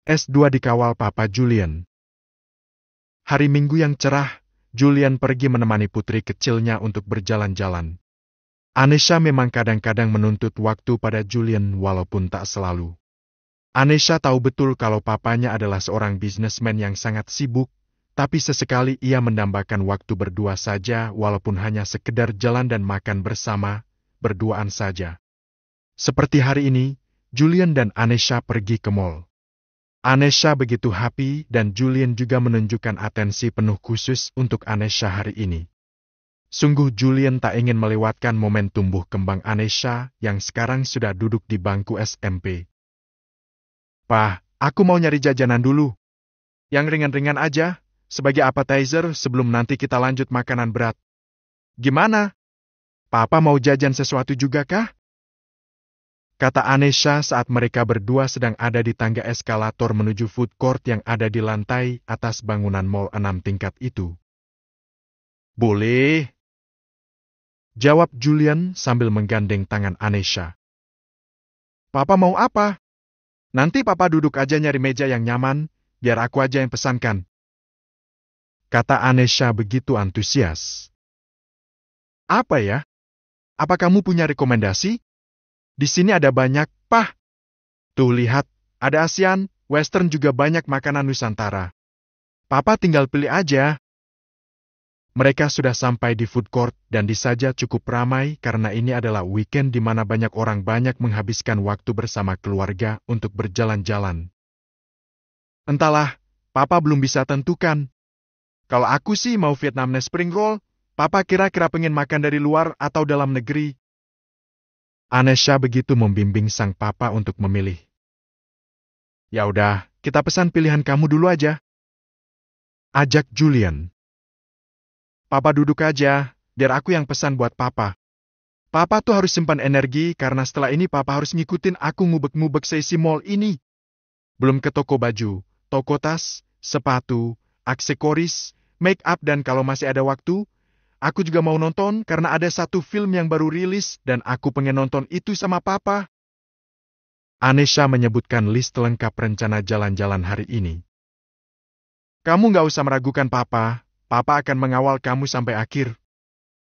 S2 dikawal Papa Julian. Hari Minggu yang cerah, Julian pergi menemani putri kecilnya untuk berjalan-jalan. Anesha memang kadang-kadang menuntut waktu pada Julian walaupun tak selalu. Anesha tahu betul kalau papanya adalah seorang bisnismen yang sangat sibuk, tapi sesekali ia mendambakan waktu berdua saja walaupun hanya sekedar jalan dan makan bersama, berduaan saja. Seperti hari ini, Julian dan Anesha pergi ke mall. Anesha begitu happy dan Julian juga menunjukkan atensi penuh khusus untuk Anesha hari ini. Sungguh Julian tak ingin melewatkan momen tumbuh kembang Anesha yang sekarang sudah duduk di bangku SMP. "Pak, aku mau nyari jajanan dulu. Yang ringan-ringan aja, sebagai appetizer sebelum nanti kita lanjut makanan berat. Gimana? Papa mau jajan sesuatu juga kah?" Kata Anesha saat mereka berdua sedang ada di tangga eskalator menuju food court yang ada di lantai atas bangunan mall 6 tingkat itu. "Boleh," jawab Julian sambil menggandeng tangan Anesha. "Papa mau apa? Nanti papa duduk aja nyari meja yang nyaman, biar aku aja yang pesankan," kata Anesha begitu antusias. "Apa ya? Apa kamu punya rekomendasi? Di sini ada banyak, Pah. Tuh lihat, ada Asian, Western juga banyak makanan Nusantara. Papa tinggal pilih aja." Mereka sudah sampai di food court dan di saja cukup ramai karena ini adalah weekend di mana banyak orang banyak menghabiskan waktu bersama keluarga untuk berjalan-jalan. Entahlah, Papa belum bisa tentukan. Kalau aku sih mau Vietnamese spring roll, Papa kira-kira pengen makan dari luar atau dalam negeri. Anesha begitu membimbing sang papa untuk memilih. "Ya udah, kita pesan pilihan kamu dulu aja," ajak Julian. "Papa duduk aja, biar aku yang pesan buat Papa. Papa tuh harus simpan energi karena setelah ini Papa harus ngikutin aku ngubek-ngubek seisi mall ini. Belum ke toko baju, toko tas, sepatu, aksesoris, make up dan kalau masih ada waktu, aku juga mau nonton karena ada satu film yang baru rilis dan aku pengen nonton itu sama Papa." Anesha menyebutkan list lengkap rencana jalan-jalan hari ini. "Kamu nggak usah meragukan Papa. Papa akan mengawal kamu sampai akhir.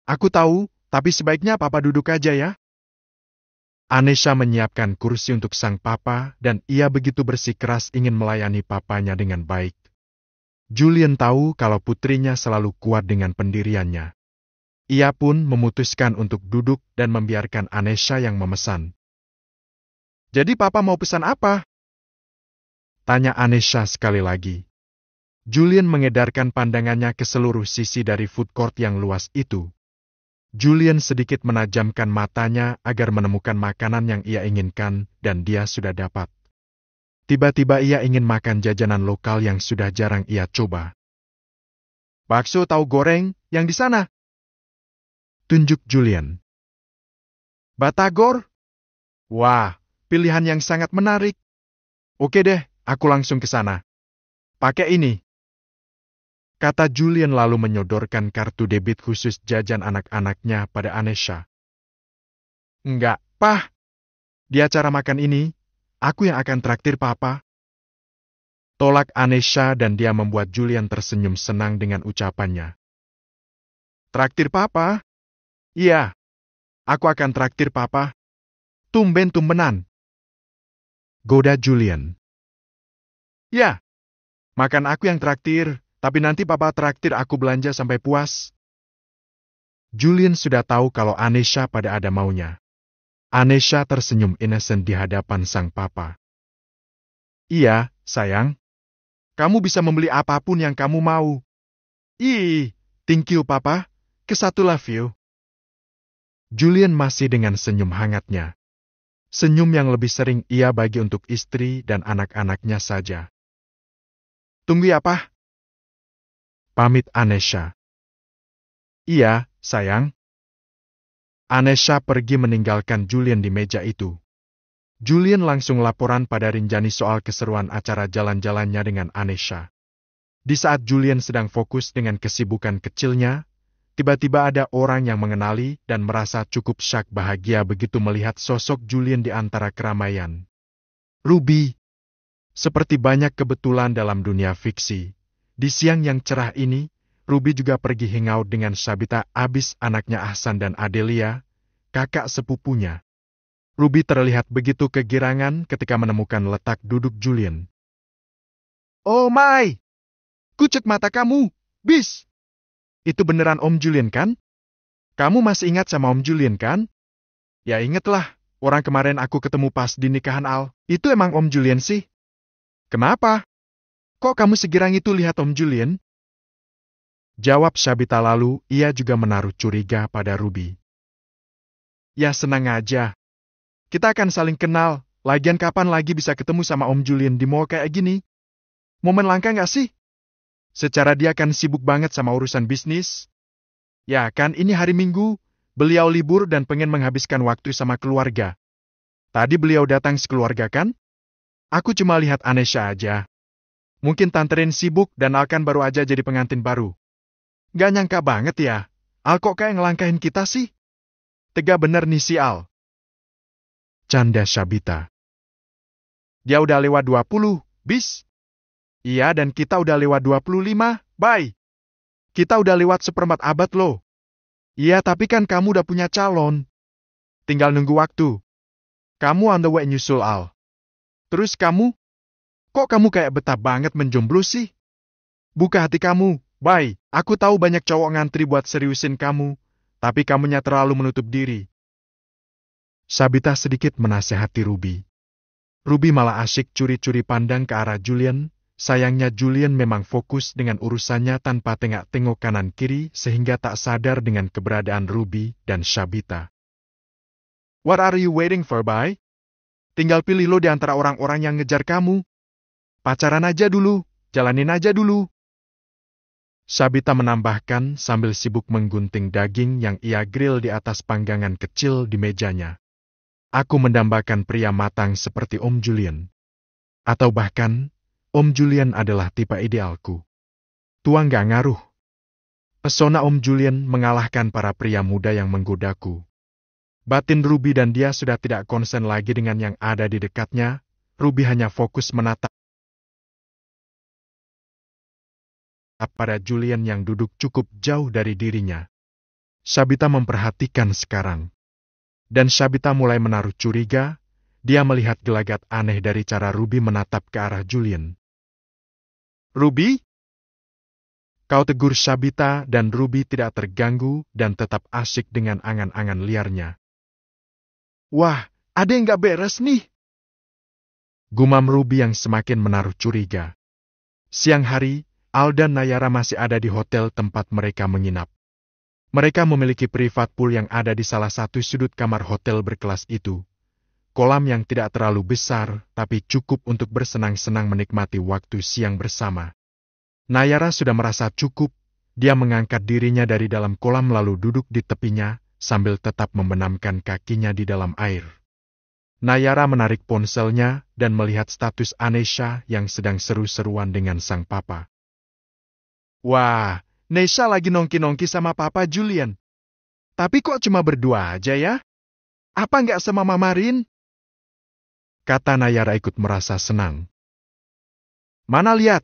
Aku tahu, tapi sebaiknya Papa duduk aja ya." Anesha menyiapkan kursi untuk sang papa dan ia begitu bersikeras ingin melayani papanya dengan baik. Julian tahu kalau putrinya selalu kuat dengan pendiriannya. Ia pun memutuskan untuk duduk dan membiarkan Anesha yang memesan. "Jadi Papa mau pesan apa?" tanya Anesha sekali lagi. Julian mengedarkan pandangannya ke seluruh sisi dari food court yang luas itu. Julian sedikit menajamkan matanya agar menemukan makanan yang ia inginkan dan dia sudah dapat. Tiba-tiba ia ingin makan jajanan lokal yang sudah jarang ia coba. "Bakso tahu goreng yang di sana," tunjuk Julian. "Batagor? Wah, pilihan yang sangat menarik. Oke deh, aku langsung ke sana. Pakai ini," kata Julian lalu menyodorkan kartu debit khusus jajan anak-anaknya pada Anesha. "Enggak, Pah. Di acara makan ini, aku yang akan traktir Papa," tolak Anesha dan dia membuat Julian tersenyum senang dengan ucapannya. "Traktir Papa? Iya, aku akan traktir Papa. Tumben-tumbenan," goda Julian. "Ya, makan aku yang traktir, tapi nanti Papa traktir aku belanja sampai puas." Julian sudah tahu kalau Anesha pada ada maunya. Anesha tersenyum innocent di hadapan sang papa. "Iya, sayang. Kamu bisa membeli apapun yang kamu mau." "Ih, thank you Papa. Kesatu love you." Julian masih dengan senyum hangatnya. Senyum yang lebih sering ia bagi untuk istri dan anak-anaknya saja. "Tunggu ya, Pah," pamit Anesha. "Iya, sayang." Anesha pergi meninggalkan Julian di meja itu. Julian langsung laporan pada Rinjani soal keseruan acara jalan-jalannya dengan Anesha. Di saat Julian sedang fokus dengan kesibukan kecilnya, tiba-tiba ada orang yang mengenali dan merasa cukup syak bahagia begitu melihat sosok Julian di antara keramaian. "Ruby." Seperti banyak kebetulan dalam dunia fiksi, di siang yang cerah ini, Ruby juga pergi hangout dengan Sabita abis anaknya Ahsan dan Adelia, kakak sepupunya. Ruby terlihat begitu kegirangan ketika menemukan letak duduk Julian. Oh my! Kucek mata kamu, bis! Itu beneran Om Julian kan? Kamu masih ingat sama Om Julian kan? Ya ingetlah, orang kemarin aku ketemu pas di nikahan Al, itu emang Om Julian sih. Kenapa? Kok kamu segirang itu lihat Om Julian? Jawab Sabita lalu, ia juga menaruh curiga pada Ruby. Ya senang aja. Kita akan saling kenal, lagian kapan lagi bisa ketemu sama Om Julian di mall kayak gini? Momen langka nggak sih? Secara dia kan sibuk banget sama urusan bisnis. Ya kan ini hari Minggu, beliau libur dan pengen menghabiskan waktu sama keluarga. Tadi beliau datang sekeluarga kan? Aku cuma lihat Anesha aja. Mungkin Tante Rin sibuk dan Al kan baru aja jadi pengantin baru. Gak nyangka banget ya, Al kok kayak ngelangkahin kita sih? Tega bener nih si Al. Canda Sabita. Dia udah lewat 20, bis. Iya dan kita udah lewat 25, bye. Kita udah lewat seperempat abad loh. Iya tapi kan kamu udah punya calon. Tinggal nunggu waktu. Kamu on the way nyusul Al. Terus kamu? Kok kamu kayak betah banget menjomblo sih? Buka hati kamu, bye. Aku tahu banyak cowok ngantri buat seriusin kamu, tapi kamunya terlalu menutup diri. Sabita sedikit menasehati Ruby. Ruby malah asyik curi-curi pandang ke arah Julian. Sayangnya Julian memang fokus dengan urusannya tanpa tengok-tengok kanan-kiri sehingga tak sadar dengan keberadaan Ruby dan Sabita. What are you waiting for, bye? Tinggal pilih lo di antara orang-orang yang ngejar kamu. Pacaran aja dulu, jalanin aja dulu. Sabita menambahkan sambil sibuk menggunting daging yang ia grill di atas panggangan kecil di mejanya. Aku mendambakan pria matang seperti Om Julian. Atau bahkan, Om Julian adalah tipe idealku. Tua nggak ngaruh. Pesona Om Julian mengalahkan para pria muda yang menggodaku. Batin Ruby dan dia sudah tidak konsen lagi dengan yang ada di dekatnya. Ruby hanya fokus menatap pada Julian yang duduk cukup jauh dari dirinya. Sabita memperhatikan sekarang. Dan Sabita mulai menaruh curiga, dia melihat gelagat aneh dari cara Ruby menatap ke arah Julian. Ruby? Kau tegur Sabita dan Ruby tidak terganggu dan tetap asyik dengan angan-angan liarnya. Wah, ada yang gak beres nih. Gumam Ruby yang semakin menaruh curiga. Siang hari, Al dan Nayara masih ada di hotel tempat mereka menginap. Mereka memiliki private pool yang ada di salah satu sudut kamar hotel berkelas itu. Kolam yang tidak terlalu besar, tapi cukup untuk bersenang-senang menikmati waktu siang bersama. Nayara sudah merasa cukup, dia mengangkat dirinya dari dalam kolam lalu duduk di tepinya, sambil tetap membenamkan kakinya di dalam air. Nayara menarik ponselnya dan melihat status Anesha yang sedang seru-seruan dengan sang papa. Wah, Nesha lagi nongki-nongki sama papa Julian. Tapi kok cuma berdua aja ya? Apa nggak sama Mama Rin? Kata Nayara ikut merasa senang. Mana lihat?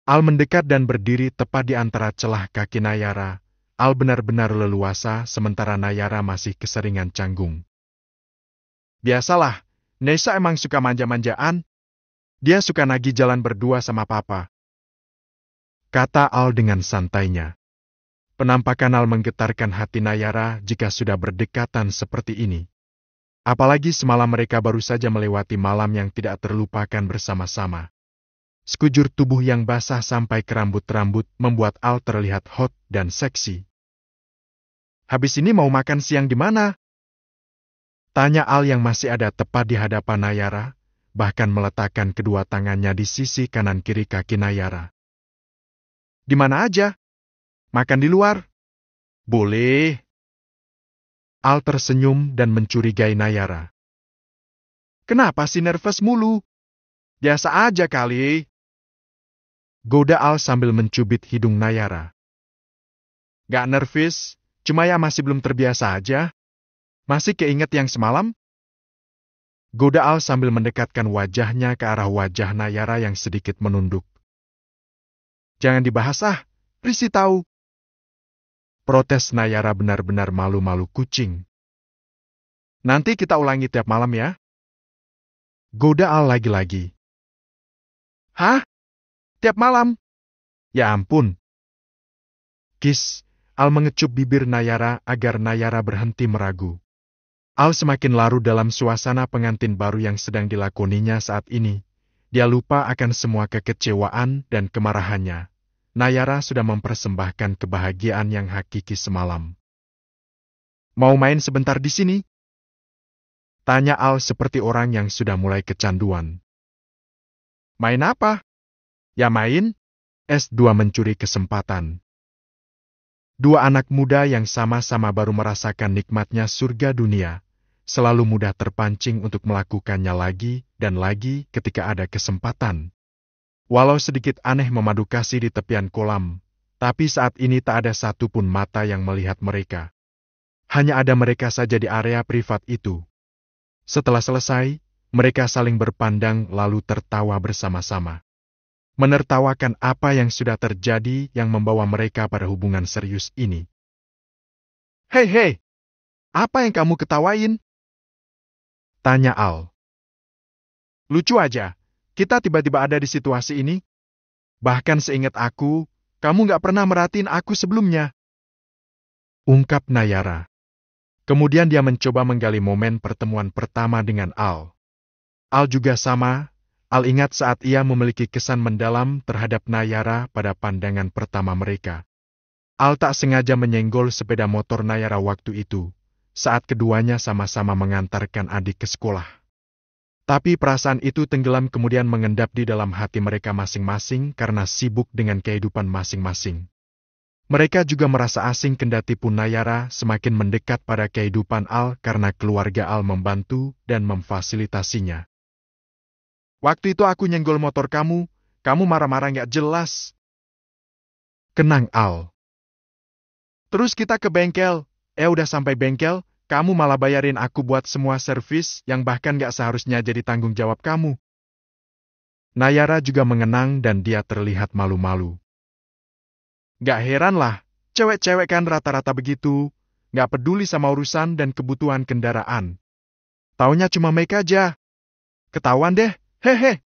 Al mendekat dan berdiri tepat di antara celah kaki Nayara. Al benar-benar leluasa sementara Nayara masih keseringan canggung. Biasalah, Nesha emang suka manja-manjaan. Dia suka nagih jalan berdua sama papa. Kata Al dengan santainya. Penampakan Al menggetarkan hati Nayara jika sudah berdekatan seperti ini. Apalagi semalam mereka baru saja melewati malam yang tidak terlupakan bersama-sama. Sekujur tubuh yang basah sampai ke rambut-rambut membuat Al terlihat hot dan seksi. Habis ini mau makan siang di mana? Tanya Al yang masih ada tepat di hadapan Nayara, bahkan meletakkan kedua tangannya di sisi kanan-kiri kaki Nayara. Di mana aja? Makan di luar? Boleh. Al tersenyum dan mencurigai Nayara. Kenapa sih nervous mulu? Biasa aja kali. Goda Al sambil mencubit hidung Nayara. Gak nervous, cuma ya masih belum terbiasa aja. Masih keinget yang semalam? goda Al sambil mendekatkan wajahnya ke arah wajah Nayara yang sedikit menunduk. Jangan dibahas risih tahu. Protes Nayara benar-benar malu-malu kucing. Nanti kita ulangi tiap malam ya. Goda Al lagi-lagi. Hah? Tiap malam? Ya ampun. Kis, Al mengecup bibir Nayara agar Nayara berhenti meragu. Al semakin larut dalam suasana pengantin baru yang sedang dilakoninya saat ini. Dia lupa akan semua kekecewaan dan kemarahannya. Nayara sudah mempersembahkan kebahagiaan yang hakiki semalam. Mau main sebentar di sini? Tanya Al seperti orang yang sudah mulai kecanduan. Main apa? Ya main. S2 mencuri kesempatan. Dua anak muda yang sama-sama baru merasakan nikmatnya surga dunia, selalu mudah terpancing untuk melakukannya lagi dan lagi ketika ada kesempatan. Walau sedikit aneh memadu kasih di tepian kolam, tapi saat ini tak ada satupun mata yang melihat mereka. Hanya ada mereka saja di area privat itu. Setelah selesai, mereka saling berpandang lalu tertawa bersama-sama. Menertawakan apa yang sudah terjadi yang membawa mereka pada hubungan serius ini. Hei, apa yang kamu ketawain? Tanya Al. Lucu aja. Kita tiba-tiba ada di situasi ini. Bahkan seingat aku, kamu gak pernah merhatiin aku sebelumnya. Ungkap Nayara. Kemudian dia mencoba menggali momen pertemuan pertama dengan Al. Al juga sama. Al ingat saat ia memiliki kesan mendalam terhadap Nayara pada pandangan pertama mereka. Al tak sengaja menyenggol sepeda motor Nayara waktu itu, saat keduanya sama-sama mengantarkan adik ke sekolah. Tapi perasaan itu tenggelam kemudian mengendap di dalam hati mereka masing-masing karena sibuk dengan kehidupan masing-masing. Mereka juga merasa asing kendati pun Nayara semakin mendekat pada kehidupan Al karena keluarga Al membantu dan memfasilitasinya. Waktu itu aku nyenggol motor kamu marah-marah gak jelas. Kenang Al. Terus kita ke bengkel, udah sampai bengkel, kamu malah bayarin aku buat semua servis yang bahkan gak seharusnya jadi tanggung jawab kamu. Nayara juga mengenang dan dia terlihat malu-malu. Gak heran lah, cewek-cewek kan rata-rata begitu, gak peduli sama urusan dan kebutuhan kendaraan. Taunya cuma make aja. Ketahuan deh, hehe.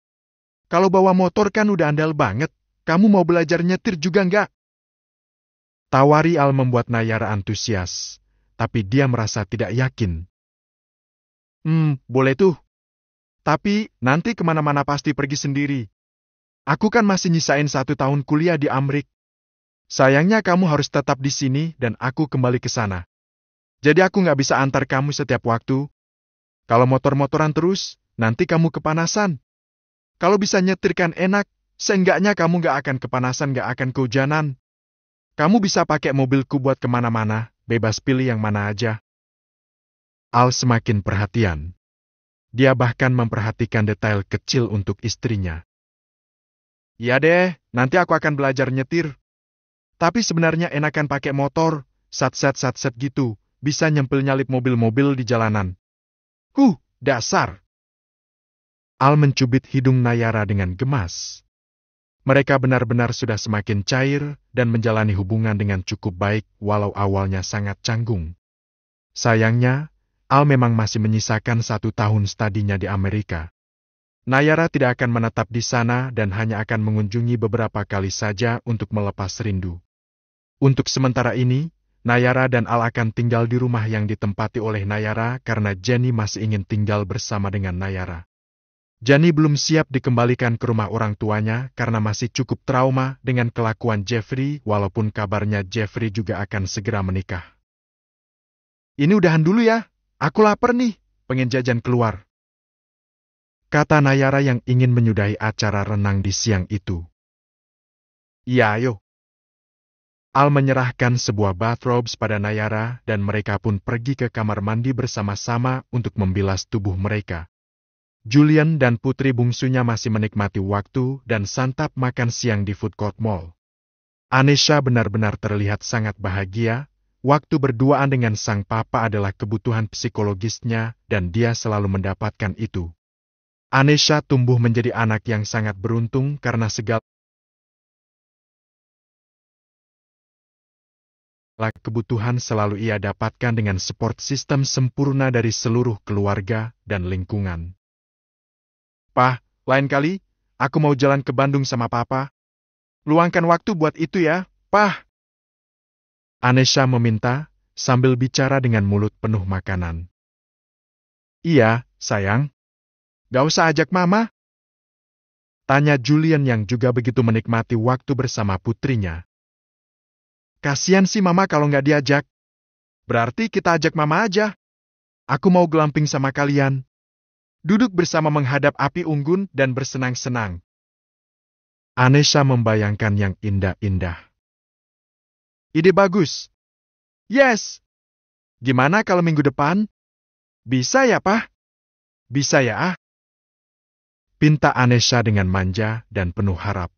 Kalau bawa motor kan udah andal banget, kamu mau belajar nyetir juga gak? Tawari Al membuat Nayara antusias. Tapi dia merasa tidak yakin. Boleh tuh. Tapi nanti kemana-mana pasti pergi sendiri. Aku kan masih nyisain 1 tahun kuliah di Amrik. Sayangnya kamu harus tetap di sini dan aku kembali ke sana. Jadi aku nggak bisa antar kamu setiap waktu. Kalau motor-motoran terus, nanti kamu kepanasan. Kalau bisa nyetirkan enak, seenggaknya kamu nggak akan kepanasan, nggak akan kehujanan. Kamu bisa pakai mobilku buat kemana-mana. Bebas pilih yang mana aja. Al semakin perhatian. Dia bahkan memperhatikan detail kecil untuk istrinya. Iya deh, nanti aku akan belajar nyetir. Tapi sebenarnya enakan pakai motor, sat-sat gitu, bisa nyempil-nyalip mobil-mobil di jalanan. Dasar. Al mencubit hidung Nayara dengan gemas. Mereka benar-benar sudah semakin cair dan menjalani hubungan dengan cukup baik walau awalnya sangat canggung. Sayangnya, Al memang masih menyisakan 1 tahun studinya di Amerika. Nayara tidak akan menetap di sana dan hanya akan mengunjungi beberapa kali saja untuk melepas rindu. Untuk sementara ini, Nayara dan Al akan tinggal di rumah yang ditempati oleh Nayara karena Jenny masih ingin tinggal bersama dengan Nayara. Jenny belum siap dikembalikan ke rumah orang tuanya karena masih cukup trauma dengan kelakuan Jeffrey walaupun kabarnya Jeffrey juga akan segera menikah. Ini udahan dulu ya, aku lapar nih, pengen jajan keluar. Kata Nayara yang ingin menyudahi acara renang di siang itu. Iya ayo. Al menyerahkan sebuah bathrobes pada Nayara dan mereka pun pergi ke kamar mandi bersama-sama untuk membilas tubuh mereka. Julian dan putri bungsunya masih menikmati waktu dan santap makan siang di food court mall. Anesha benar-benar terlihat sangat bahagia, waktu berduaan dengan sang papa adalah kebutuhan psikologisnya dan dia selalu mendapatkan itu. Anesha tumbuh menjadi anak yang sangat beruntung karena segala kebutuhan selalu ia dapatkan dengan support system sempurna dari seluruh keluarga dan lingkungan. "Pah, lain kali, aku mau jalan ke Bandung sama papa. Luangkan waktu buat itu ya, Pah." Anesha meminta, sambil bicara dengan mulut penuh makanan. "Iya, sayang. Gak usah ajak mama?" tanya Julian yang juga begitu menikmati waktu bersama putrinya. "Kasian sih mama kalau nggak diajak. Berarti kita ajak mama aja. Aku mau glamping sama kalian. Duduk bersama menghadap api unggun dan bersenang-senang." Anesha membayangkan yang indah-indah. "Ide bagus. Yes. Gimana kalau minggu depan? Bisa ya, Pah? Bisa ya, ah?" pinta Anesha dengan manja dan penuh harap.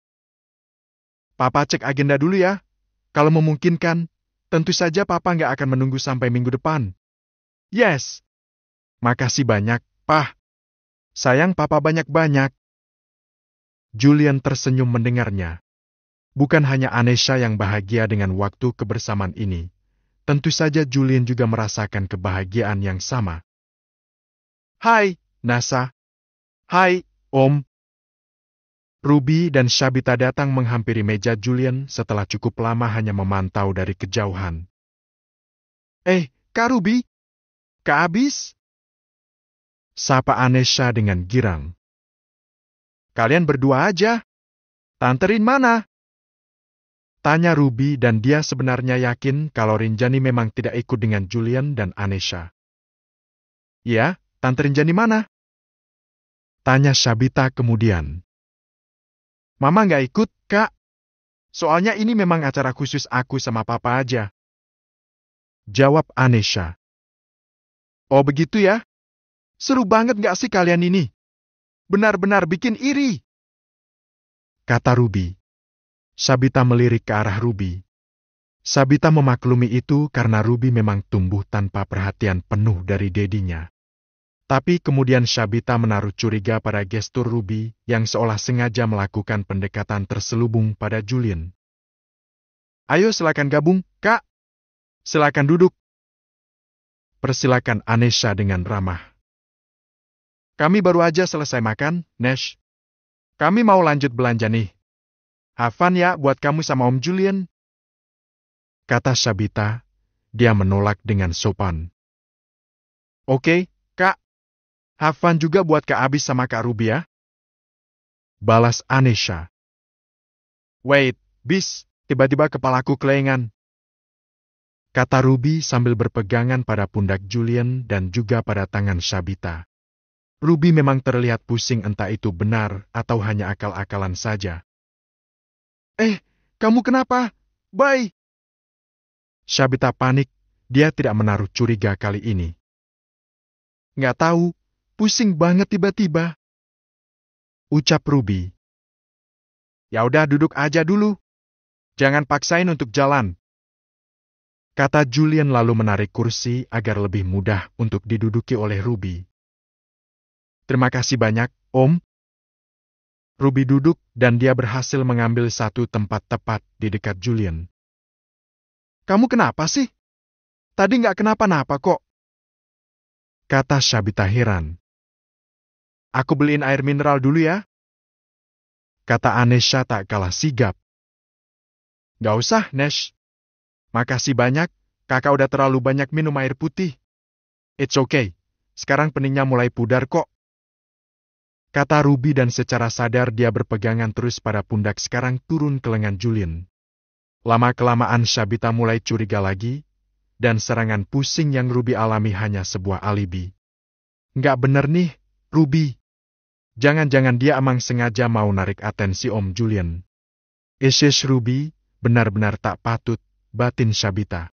"Papa cek agenda dulu ya. Kalau memungkinkan, tentu saja Papa nggak akan menunggu sampai minggu depan." "Yes. Makasih banyak, Pah. Sayang Papa banyak-banyak." Julian tersenyum mendengarnya. Bukan hanya Anesha yang bahagia dengan waktu kebersamaan ini. Tentu saja Julian juga merasakan kebahagiaan yang sama. "Hai, Nasa. Hai, Om." Ruby dan Shabita datang menghampiri meja Julian setelah cukup lama hanya memantau dari kejauhan. Kak Ruby? Kak Abis?" sapa Anesha dengan girang. "Kalian berdua aja. Tante Rin mana?" tanya Ruby dan dia sebenarnya yakin kalau Rinjani memang tidak ikut dengan Julian dan Anesha. "Ya, Tante Rinjani mana?" tanya Shabita kemudian. "Mama nggak ikut, Kak. Soalnya ini memang acara khusus aku sama Papa aja," jawab Anesha. "Oh begitu ya? Seru banget nggak sih kalian ini? Benar-benar bikin iri," kata Ruby. Shabita melirik ke arah Ruby. Shabita memaklumi itu karena Ruby memang tumbuh tanpa perhatian penuh dari dedinya. Tapi kemudian Shabita menaruh curiga pada gestur Ruby yang seolah sengaja melakukan pendekatan terselubung pada Julian. "Ayo silakan gabung, Kak. Silakan duduk," persilakan Anesha dengan ramah. "Kami baru aja selesai makan, Nesh. Kami mau lanjut belanja nih. Have fun ya buat kamu sama Om Julian," kata Shabita. Dia menolak dengan sopan. "Oke, Kak. Have fun juga buat Kak Abis sama Kak Ruby ya," balas Anesha. "Wait, Bis, tiba-tiba kepalaku kelengan," kata Ruby sambil berpegangan pada pundak Julian dan juga pada tangan Shabita. Ruby memang terlihat pusing, entah itu benar atau hanya akal-akalan saja. Kamu kenapa? Bye!" Shabita panik, dia tidak menaruh curiga kali ini. "Nggak tahu, pusing banget tiba-tiba," ucap Ruby. "Ya udah duduk aja dulu. Jangan paksain untuk jalan," kata Julian lalu menarik kursi agar lebih mudah untuk diduduki oleh Ruby. "Terima kasih banyak, Om." Ruby duduk dan dia berhasil mengambil satu tempat tepat di dekat Julian. "Kamu kenapa sih? Tadi nggak kenapa-napa kok," kata Shabita heran. "Aku beliin air mineral dulu ya," kata Anesha tak kalah sigap. "Nggak usah, Nesh. Makasih banyak, kakak udah terlalu banyak minum air putih. It's okay, sekarang peningnya mulai pudar kok," kata Ruby dan secara sadar dia berpegangan terus pada pundak sekarang turun ke lengan Julian. Lama-kelamaan Shabita mulai curiga lagi, dan serangan pusing yang Ruby alami hanya sebuah alibi. "Nggak bener nih, Ruby. Jangan-jangan dia emang sengaja mau narik atensi Om Julian." "Ish, Ruby, benar-benar tak patut," batin Shabita.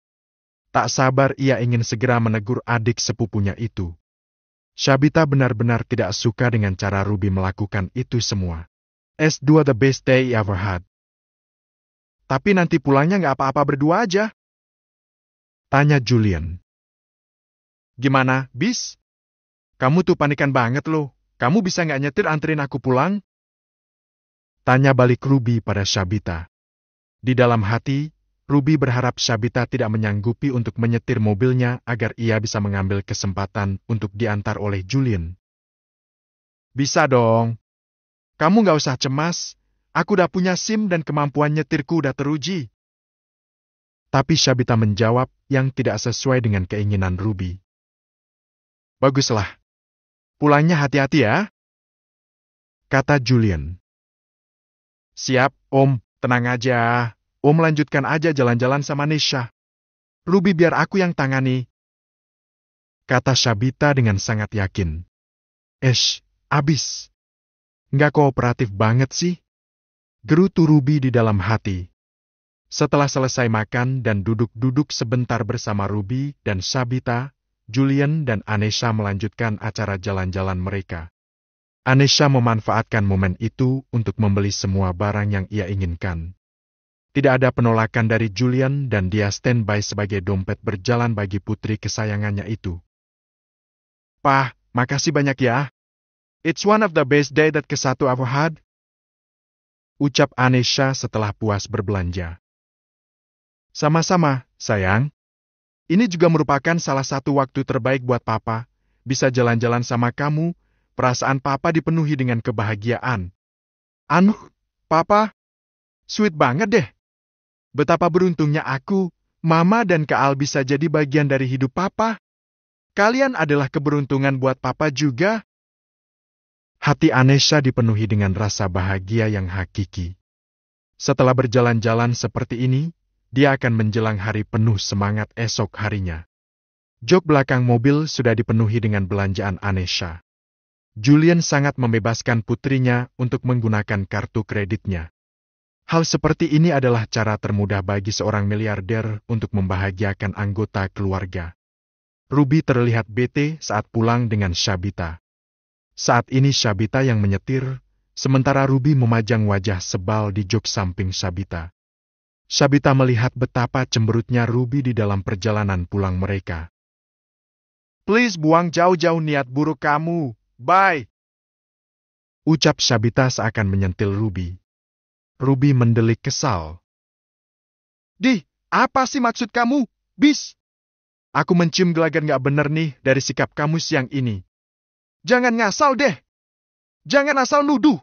Tak sabar ia ingin segera menegur adik sepupunya itu. Shabita benar-benar tidak suka dengan cara Ruby melakukan itu semua. S2 the best day ever had. "Tapi nanti pulangnya nggak apa-apa berdua aja," Tanya Julian. Gimana, bis? Kamu tuh panikan banget loh. Kamu bisa nggak nyetir anterin aku pulang? Tanya balik Ruby pada Sabita. Di dalam hati, Ruby berharap Sabita tidak menyanggupi untuk menyetir mobilnya agar ia bisa mengambil kesempatan untuk diantar oleh Julian. Bisa dong. Kamu nggak usah cemas. Aku udah punya SIM dan kemampuan nyetirku udah teruji. Tapi Sabita menjawab yang tidak sesuai dengan keinginan Ruby. Baguslah. Pulangnya hati-hati ya, kata Julian. Siap, Om. Tenang aja. Om lanjutkan aja jalan-jalan sama Nisha. Ruby biar aku yang tangani, kata Sabita dengan sangat yakin. Abis. Nggak kooperatif banget sih, gerutu Ruby di dalam hati. Setelah selesai makan dan duduk-duduk sebentar bersama Ruby dan Sabita, Julian dan Anesha melanjutkan acara jalan-jalan mereka. Anesha memanfaatkan momen itu untuk membeli semua barang yang ia inginkan. Tidak ada penolakan dari Julian dan dia standby sebagai dompet berjalan bagi putri kesayangannya itu. Pah, makasih banyak ya. It's one of the best day that Kesatu I've had. Ucap Anesha setelah puas berbelanja. Sama-sama, sayang. Ini juga merupakan salah satu waktu terbaik buat Papa. Bisa jalan-jalan sama kamu, perasaan Papa dipenuhi dengan kebahagiaan. Papa, sweet banget deh. Betapa beruntungnya aku, Mama dan Kak Al bisa jadi bagian dari hidup Papa. Kalian adalah keberuntungan buat Papa juga. Hati Anesha dipenuhi dengan rasa bahagia yang hakiki. Setelah berjalan-jalan seperti ini, dia akan menjelang hari penuh semangat esok harinya. Jok belakang mobil sudah dipenuhi dengan belanjaan Anesha. Julian sangat membebaskan putrinya untuk menggunakan kartu kreditnya. Hal seperti ini adalah cara termudah bagi seorang miliarder untuk membahagiakan anggota keluarga. Ruby terlihat bete saat pulang dengan Sabita. Saat ini Sabita yang menyetir, sementara Ruby memajang wajah sebal di jok samping Sabita. Sabita melihat betapa cemberutnya Ruby di dalam perjalanan pulang mereka. Please buang jauh-jauh niat buruk kamu. Bye. Ucap Sabita seakan menyentil Ruby. Ruby mendelik kesal. Apa sih maksud kamu, bis? Aku mencium gelagat gak bener nih dari sikap kamu siang ini. Jangan ngasal deh. Jangan asal nuduh.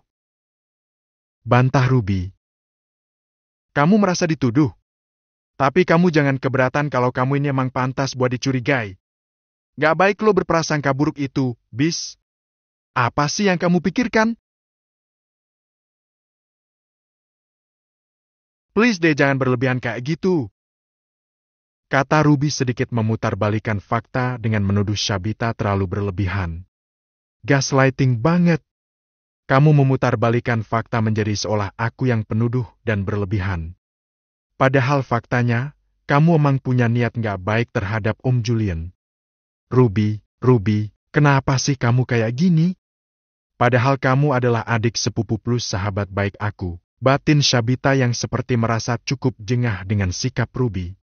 Bantah Ruby. Kamu merasa dituduh. Tapi kamu jangan keberatan kalau kamu ini emang pantas buat dicurigai. Gak baik lo berprasangka buruk itu, bis. Apa sih yang kamu pikirkan? Please deh jangan berlebihan kayak gitu. Kata Ruby sedikit memutarbalikan fakta dengan menuduh Sabita terlalu berlebihan. Gaslighting banget. Kamu memutarbalikan fakta menjadi seolah aku yang penuduh dan berlebihan. Padahal faktanya, kamu emang punya niat gak baik terhadap Om Julian. Ruby, kenapa sih kamu kayak gini? Padahal kamu adalah adik sepupu plus sahabat baik aku. Batin Sabita yang seperti merasa cukup jengah dengan sikap Ruby.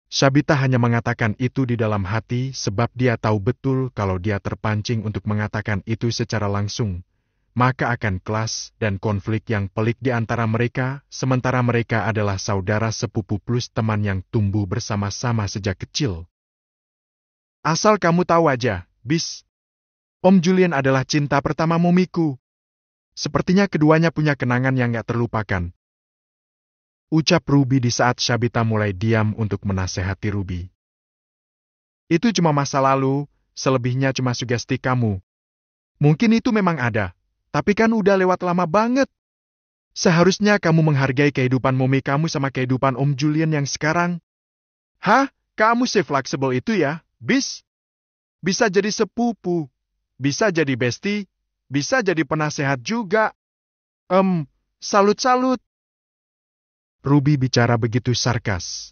Sabita hanya mengatakan itu di dalam hati sebab dia tahu betul kalau dia terpancing untuk mengatakan itu secara langsung, maka akan kelas dan konflik yang pelik di antara mereka, sementara mereka adalah saudara sepupu plus teman yang tumbuh bersama-sama sejak kecil. Asal kamu tahu aja, bis. Om Julian adalah cinta pertama momiku. Sepertinya keduanya punya kenangan yang gak terlupakan. Ucap Ruby di saat Sabita mulai diam untuk menasehati Ruby. Itu cuma masa lalu, selebihnya cuma sugesti kamu. Mungkin itu memang ada, tapi kan udah lewat lama banget. Seharusnya kamu menghargai kehidupan momi kamu sama kehidupan Om Julian yang sekarang. Hah? Kamu se-fleksibel itu ya, bis? Bisa jadi sepupu, bisa jadi bestie, bisa jadi penasehat juga. Salut-salut. Ruby bicara begitu sarkas.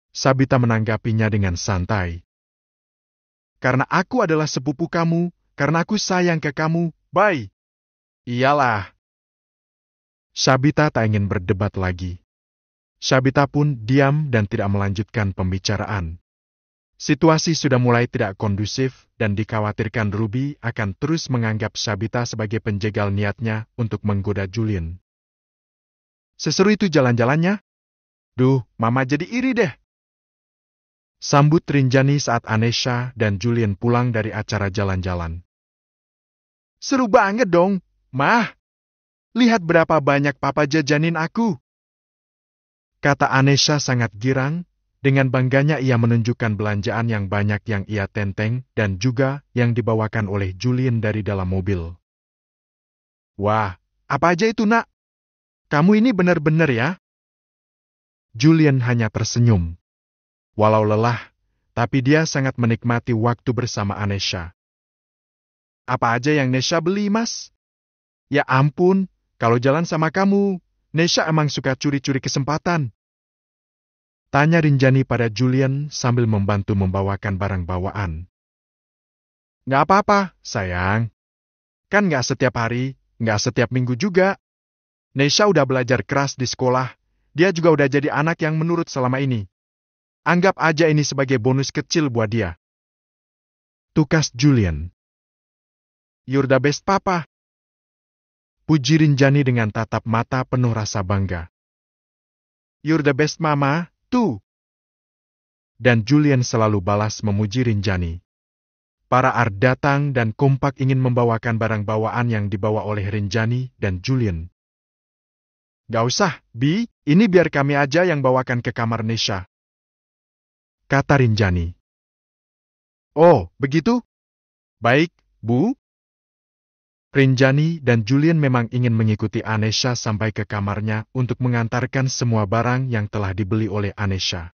Sabita menanggapinya dengan santai. Karena aku adalah sepupu kamu, karena aku sayang ke kamu, bye. Iyalah. Sabita tak ingin berdebat lagi. Sabita pun diam dan tidak melanjutkan pembicaraan. Situasi sudah mulai tidak kondusif dan dikhawatirkan Ruby akan terus menganggap Sabita sebagai penjegal niatnya untuk menggoda Julian. Seseru itu jalan-jalannya? Duh, Mama jadi iri deh. Sambut Rinjani saat Anesha dan Julian pulang dari acara jalan-jalan. Seru banget dong, Mah. Lihat berapa banyak Papa jajanin aku. Kata Anesha sangat girang. Dengan bangganya ia menunjukkan belanjaan yang banyak yang ia tenteng dan juga yang dibawakan oleh Julian dari dalam mobil. Wah, apa aja itu, Nak? Kamu ini benar-benar ya? Julian hanya tersenyum. Walau lelah, tapi dia sangat menikmati waktu bersama Anesha. Apa aja yang Nesha beli, Mas? Ya ampun, kalau jalan sama kamu, Nesha emang suka curi-curi kesempatan. Tanya Rinjani pada Julian sambil membantu membawakan barang bawaan. Nggak apa-apa, sayang. Kan nggak setiap hari, nggak setiap minggu juga. Nesha udah belajar keras di sekolah, dia juga udah jadi anak yang menurut selama ini. Anggap aja ini sebagai bonus kecil buat dia. Tukas Julian. You're the best, Papa. Puji Rinjani dengan tatap mata penuh rasa bangga. You're the best, Mama. Tuh. Dan Julian selalu balas memuji Rinjani. Para Art datang dan kompak ingin membawakan barang bawaan yang dibawa oleh Rinjani dan Julian. Gak usah, Bi, ini biar kami aja yang bawakan ke kamar Nesha. Kata Rinjani. Oh, begitu? Baik, Bu. Rinjani dan Julian memang ingin mengikuti Anesha sampai ke kamarnya untuk mengantarkan semua barang yang telah dibeli oleh Anesha.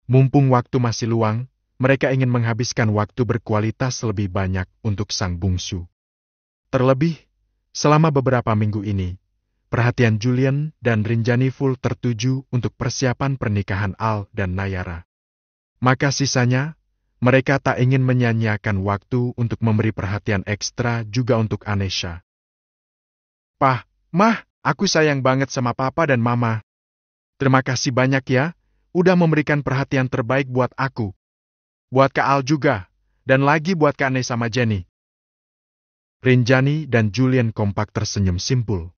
Mumpung waktu masih luang, mereka ingin menghabiskan waktu berkualitas lebih banyak untuk sang bungsu. Terlebih, selama beberapa minggu ini, perhatian Julian dan Rinjani full tertuju untuk persiapan pernikahan Al dan Nayara. Maka sisanya, mereka tak ingin menyia-nyiakan waktu untuk memberi perhatian ekstra juga untuk Anesha. Pah, Mah, aku sayang banget sama Papa dan Mama. Terima kasih banyak ya, udah memberikan perhatian terbaik buat aku. Buat Kak Al juga, dan lagi buat Kak Ane sama Jenny. Rinjani dan Julian kompak tersenyum simpul.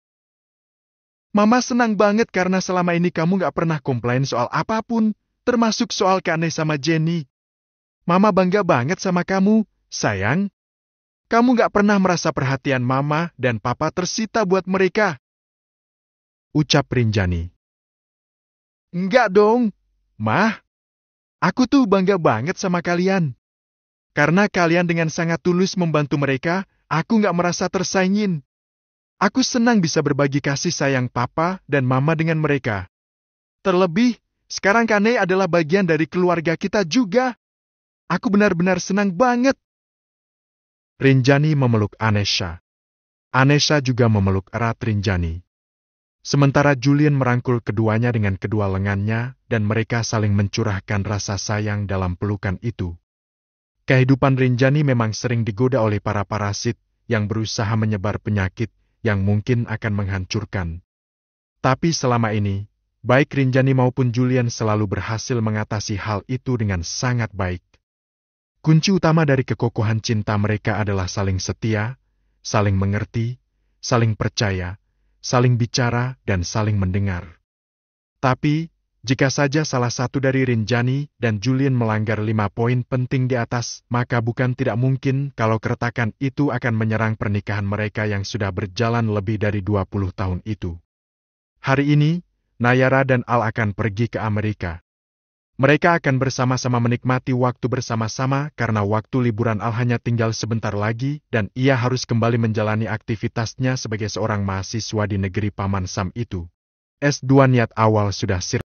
Mama senang banget karena selama ini kamu gak pernah komplain soal apapun, termasuk soal Kak Ane sama Jenny. Mama bangga banget sama kamu, sayang. Kamu gak pernah merasa perhatian Mama dan Papa tersita buat mereka. Ucap Rinjani. Enggak dong, Mah. Aku tuh bangga banget sama kalian. Karena kalian dengan sangat tulus membantu mereka, aku gak merasa tersaingin. Aku senang bisa berbagi kasih sayang Papa dan Mama dengan mereka. Terlebih, sekarang Kane adalah bagian dari keluarga kita juga. Aku benar-benar senang banget. Rinjani memeluk Anesha. Anesha juga memeluk erat Rinjani. Sementara Julian merangkul keduanya dengan kedua lengannya dan mereka saling mencurahkan rasa sayang dalam pelukan itu. Kehidupan Rinjani memang sering digoda oleh para parasit yang berusaha menyebar penyakit yang mungkin akan menghancurkan. Tapi selama ini, baik Rinjani maupun Julian selalu berhasil mengatasi hal itu dengan sangat baik. Kunci utama dari kekokohan cinta mereka adalah saling setia, saling mengerti, saling percaya, saling bicara, dan saling mendengar. Tapi, jika saja salah satu dari Rinjani dan Julian melanggar 5 poin penting di atas, maka bukan tidak mungkin kalau keretakan itu akan menyerang pernikahan mereka yang sudah berjalan lebih dari 20 tahun itu. Hari ini, Nayara dan Al akan pergi ke Amerika. Mereka akan bersama-sama menikmati waktu bersama-sama karena waktu liburan Al hanya tinggal sebentar lagi dan ia harus kembali menjalani aktivitasnya sebagai seorang mahasiswa di negeri Paman Sam itu. S2 niat awal sudah sirna.